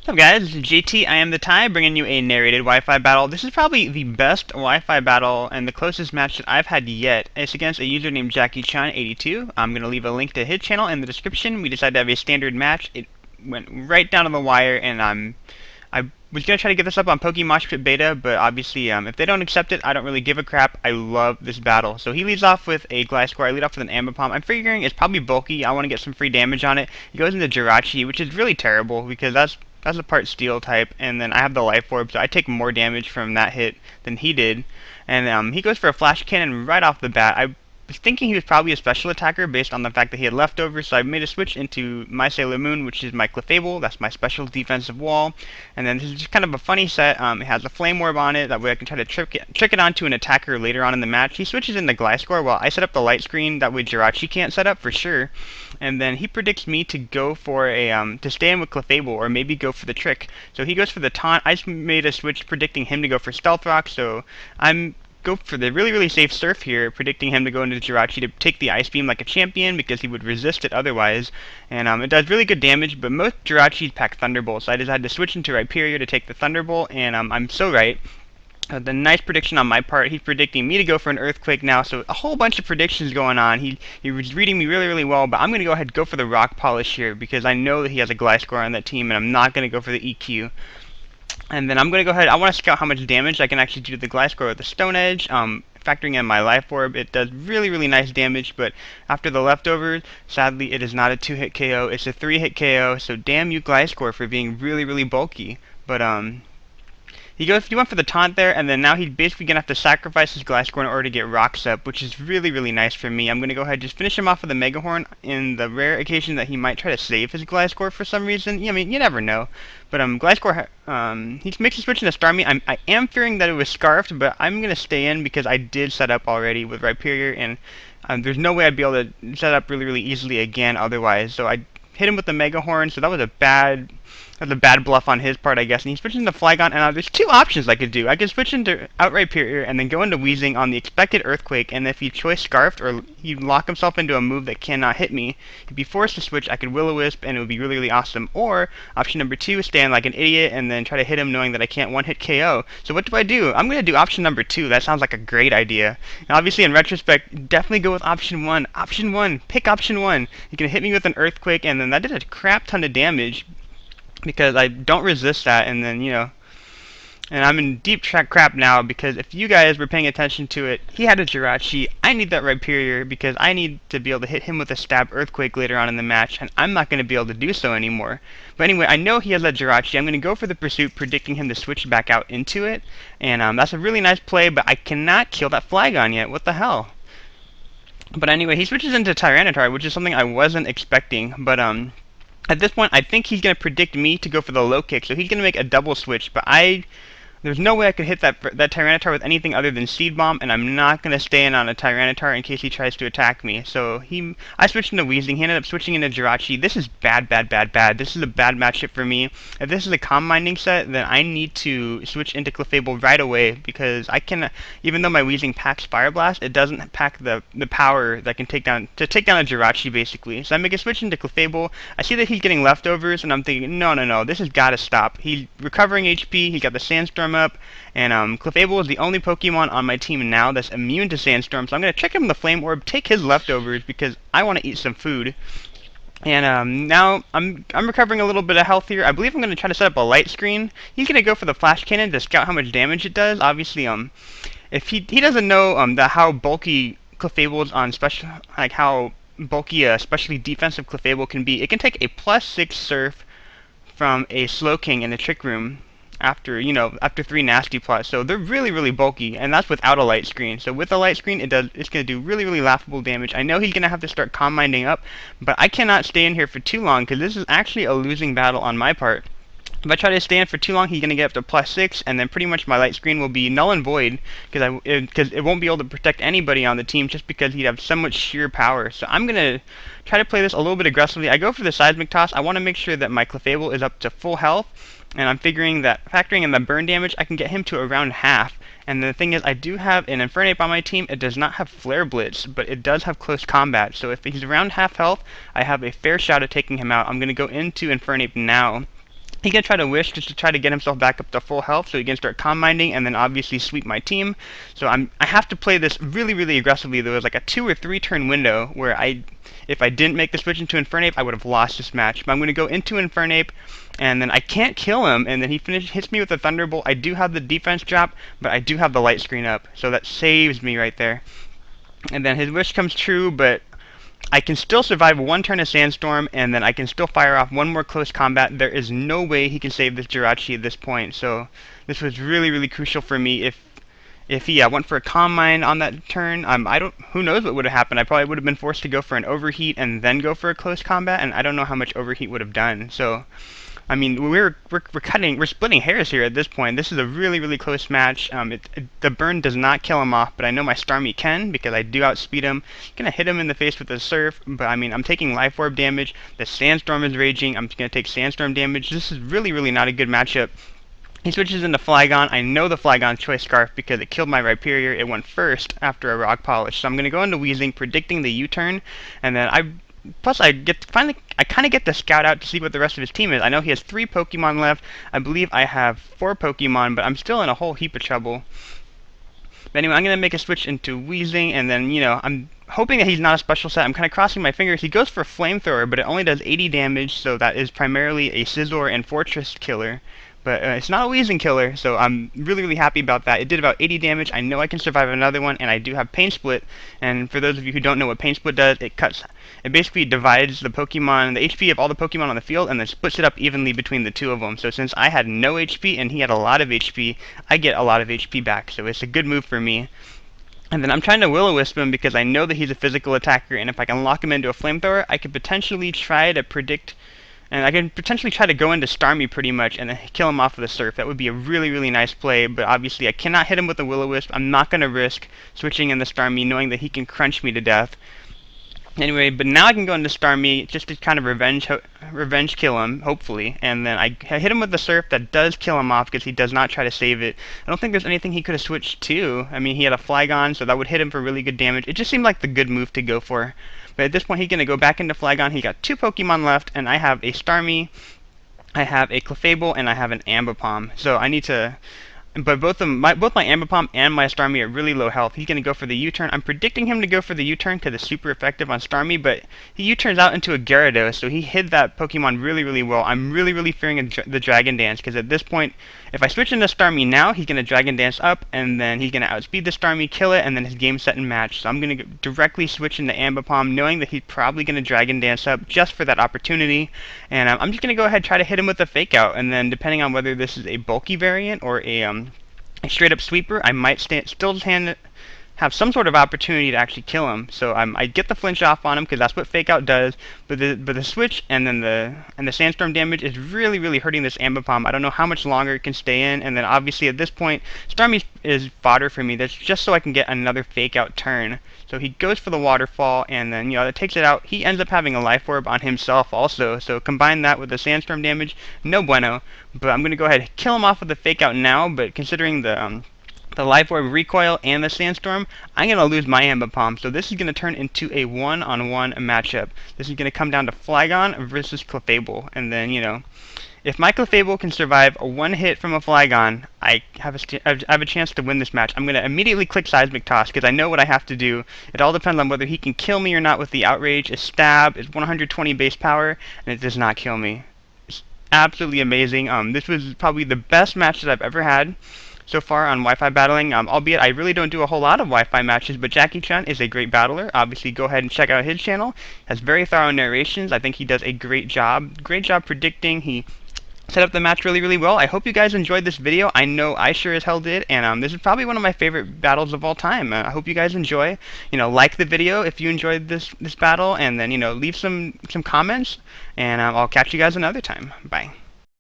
What's up guys, this is JT, iamthetie, bringing you a narrated Wi-Fi battle. This is probably the best Wi-Fi battle and the closest match that I've had yet. It's against a user named JackieChun82. I'm going to leave a link to his channel in the description. We decided to have a standard match. It went right down to the wire, and I was going to try to get this up on PokeMoshPitbeta, but obviously if they don't accept it, I don't really give a crap. I love this battle. So he leads off with a Gliscor. I lead off with an Ambipom. I'm figuring it's probably bulky. I want to get some free damage on it. He goes into Jirachi, which is really terrible because that's a part steel type, and then I have the life orb, so I take more damage from that hit than he did. And he goes for a flash cannon right off the bat. I was thinking he was probably a special attacker based on the fact that he had leftovers, so I made a switch into my Sailor Moon, which is my Clefable. That's my special defensive wall. And then this is just kind of a funny set. It has a flame orb on it, that way I can try to trick it onto an attacker later on in the match. He switches into Gliscor while I set up the light screen, that way Jirachi can't set up for sure. And then he predicts me to go for a to stay in with Clefable, or maybe go for the trick. So he goes for the taunt. I just made a switch predicting him to go for Stealth Rock, so I'm go for the really safe Surf here, predicting him to go into Jirachi to take the Ice Beam like a champion because he would resist it otherwise. And it does really good damage, but most Jirachis pack Thunderbolt, so I decided to switch into Rhyperior to take the Thunderbolt, and I'm so right. The nice prediction on my part, he's predicting me to go for an Earthquake now, so a whole bunch of predictions going on. He was reading me really well, but I'm going to go ahead and go for the Rock Polish here because I know that he has a Gliscor on that team, and I'm not going to go for the EQ. And then I'm going to go ahead, I want to scout how much damage I can actually do to the Gliscor with the Stone Edge. Factoring in my Life Orb, it does really nice damage, but after the leftovers, sadly it is not a 2-hit KO, it's a 3-hit KO, so damn you Gliscor for being really bulky. But he went for the taunt there, and then now he's basically going to have to sacrifice his Gliscor in order to get Rocks up, which is really nice for me. I'm going to go ahead and just finish him off with a Mega Horn in the rare occasion that he might try to save his Gliscor for some reason. I mean, you never know. But Gliscor, he makes a switch into Starmie. I am fearing that it was Scarfed, but I'm going to stay in because I did set up already with Rhyperior, and there's no way I'd be able to set up really easily again otherwise. So I hit him with the Mega Horn, so that was a bad bluff on his part, I guess. And he switched into Flygon, and there's two options I could do. I could switch into outright Rhyperior and then go into Weezing on the expected Earthquake, and if he choice Scarfed or he'd lock himself into a move that cannot hit me, he'd be forced to switch. I could Will-O-Wisp, and it would be really awesome. Or option number 2 is stand like an idiot and then try to hit him knowing that I can't one-hit KO. So what do? I'm going to do option number 2. That sounds like a great idea. And obviously, in retrospect, definitely go with option 1. Option 1. Pick option 1. You can hit me with an Earthquake, and then that did a crap ton of damage, because I don't resist that, and then, and I'm in deep crap now, because if you guys were paying attention to it, he had a Jirachi. I need that Rhyperior because I need to be able to hit him with a Stab Earthquake later on in the match, and I'm not going to be able to do so anymore. But anyway, I know he has that Jirachi. I'm going to go for the Pursuit, predicting him to switch back out into it, and that's a really nice play, but I cannot kill that Flygon yet. What the hell? But anyway, he switches into Tyranitar, which is something I wasn't expecting, but at this point, I think he's going to predict me to go for the low kick, so he's going to make a double switch, but there's no way I could hit that Tyranitar with anything other than Seed Bomb, and I'm not going to stay in on a Tyranitar in case he tries to attack me. So I switched into Weezing. He ended up switching into Jirachi. This is bad. This is a bad matchup for me. If this is a Calm Minding set, then I need to switch into Clefable right away, because I can, even though my Weezing packs Fire Blast, it doesn't pack the power that can take down a Jirachi, basically. So I make a switch into Clefable. I see that he's getting leftovers, and I'm thinking, no, this has got to stop. He's recovering HP. He's got the Sandstorm up, and Clefable is the only Pokemon on my team now that's immune to Sandstorm, so I'm going to check him with the Flame Orb, take his leftovers because I want to eat some food. And now I'm recovering a little bit of health here. I believe I'm going to try to set up a light screen. He's going to go for the Flash Cannon to scout how much damage it does. Obviously, if he doesn't know how bulky Clefable is on special, like how bulky especially defensive Clefable can be. It can take a +6 Surf from a Slowking in the Trick Room after 3 nasty plots. So they're really bulky, and that's without a light screen. So with a light screen, it's going to do really laughable damage. I know he's going to have to start Calm Minding up, but I cannot stay in here for too long because this is actually a losing battle on my part. If I try to stay in for too long, he's going to get up to +6, and then pretty much my light screen will be null and void because it won't be able to protect anybody on the team just because he'd have so much sheer power. So I'm going to try to play this a little bit aggressively. I go for the Seismic Toss. I want to make sure that my Clefable is up to full health, and I'm figuring that factoring in the burn damage, I can get him to around half. And the thing is, I do have an Infernape on my team. It does not have Flare Blitz, but it does have Close Combat. So if he's around half health, I have a fair shot at taking him out. I'm going to go into Infernape now. He's going to try to wish just to try to get himself back up to full health so he can start calm minding and then obviously sweep my team. So I have to play this really, really aggressively. There was like a 2 or 3 turn window where if I didn't make the switch into Infernape, I would have lost this match. But I'm going to go into Infernape, and then I can't kill him, and then he hits me with a Thunderbolt. I do have the defense drop, but I do have the light screen up, so that saves me right there. And then his wish comes true, but I can still survive 1 turn of Sandstorm, and then I can still fire off 1 more close combat. There is no way he can save this Jirachi at this point, so this was really, really crucial for me. If he went for a Calm Mind on that turn, who knows what would have happened. I probably would have been forced to go for an Overheat and then go for a close combat, and I don't know how much Overheat would have done. So, I mean, we're splitting hairs here at this point. This is a really, really close match. The burn does not kill him off, but I know my Starmie can because I do outspeed him. Gonna hit him in the face with the Surf, but I mean, I'm taking Life Orb damage. The Sandstorm is raging. I'm gonna take Sandstorm damage. This is really, really not a good matchup. He switches into Flygon. I know the Flygon Choice Scarf because it killed my Rhyperior. It went first after a Rock Polish. So I'm gonna go into Weezing, predicting the U-turn, and then plus I kind of get to scout out to see what the rest of his team is. I know he has 3 Pokemon left. I believe I have 4 Pokemon, but I'm still in a whole heap of trouble. But anyway, I'm going to make a switch into Weezing, and then, I'm hoping that he's not a special set. I'm kind of crossing my fingers. He goes for Flamethrower, but it only does 80 damage, so that is primarily a Scizor and Fortress killer. But it's not a Weezing killer, so I'm really, really happy about that. It did about 80 damage. I know I can survive another one, and I do have Pain Split. And for those of you who don't know what Pain Split does, it basically divides the HP of all the Pokemon on the field, and then splits it up evenly between the 2 of them. So since I had no HP and he had a lot of HP, I get a lot of HP back. So it's a good move for me. And then I'm trying to Will-O-Wisp him because I know that he's a physical attacker, and if I can lock him into a Flamethrower, I could potentially try to predict. And I can potentially try to go into Starmie pretty much and then kill him off with a Surf. That would be a really, really nice play, but obviously I cannot hit him with a Will-O-Wisp. I'm not going to risk switching in the Starmie knowing that he can crunch me to death. Anyway, but now I can go into Starmie just to kind of revenge kill him, hopefully. And then I hit him with the Surf that does kill him off because he does not try to save it. I don't think there's anything he could have switched to. I mean, he had a Flygon, so that would hit him for really good damage. It just seemed like the good move to go for. But at this point, he's going to go back into Flygon. He got 2 Pokemon left, and I have a Starmie, I have a Clefable, and I have an Ambipom. So I need to... But both my Ambipom and my Starmie are really low health. He's going to go for the U-turn. I'm predicting him to go for the U-turn because it's super effective on Starmie, but he U-turns out into a Gyarados, so he hid that Pokemon really, really well. I'm really, really fearing the Dragon Dance because at this point, if I switch into Starmie now, he's going to Dragon Dance up, and then he's going to outspeed the Starmie, kill it, and then his game set and match. So I'm going to directly switch into Ambipom, knowing that he's probably going to Dragon Dance up just for that opportunity. And I'm just going to go ahead and try to hit him with a Fake Out, and then depending on whether this is a bulky variant or a straight up sweeper, I might still have some sort of opportunity to actually kill him. So I get the flinch off on him because that's what Fake Out does. But the switch and then the Sandstorm damage is really, really hurting this Ambipom. I don't know how much longer it can stay in. And then obviously at this point, Starmie is fodder for me. That's just so I can get another Fake Out turn. So he goes for the Waterfall, and then that takes it out. He ends up having a Life Orb on himself also. So combine that with the Sandstorm damage, no bueno. But I'm gonna go ahead and kill him off with the Fake Out now. But considering the Life Orb recoil and the Sandstorm, I'm going to lose my Ambipom. So this is going to turn into a 1-on-1 matchup. This is going to come down to Flygon versus Clefable. And then, if my Clefable can survive a 1 hit from a Flygon, I have a chance to win this match. I'm going to immediately click Seismic Toss because I know what I have to do. It all depends on whether he can kill me or not with the Outrage. A Stab is 120 base power, and it does not kill me. It's absolutely amazing. This was probably the best match that I've ever had so far on Wi-Fi battling, albeit I really don't do a whole lot of Wi-Fi matches, but Jackie Chun is a great battler. Obviously, go ahead and check out his channel. Has very thorough narrations. I think he does a great job predicting. He set up the match really, really well. I hope you guys enjoyed this video. I know I sure as hell did, and this is probably one of my favorite battles of all time. I hope you guys enjoy. Like the video if you enjoyed this battle, and then leave some comments, and I'll catch you guys another time. Bye.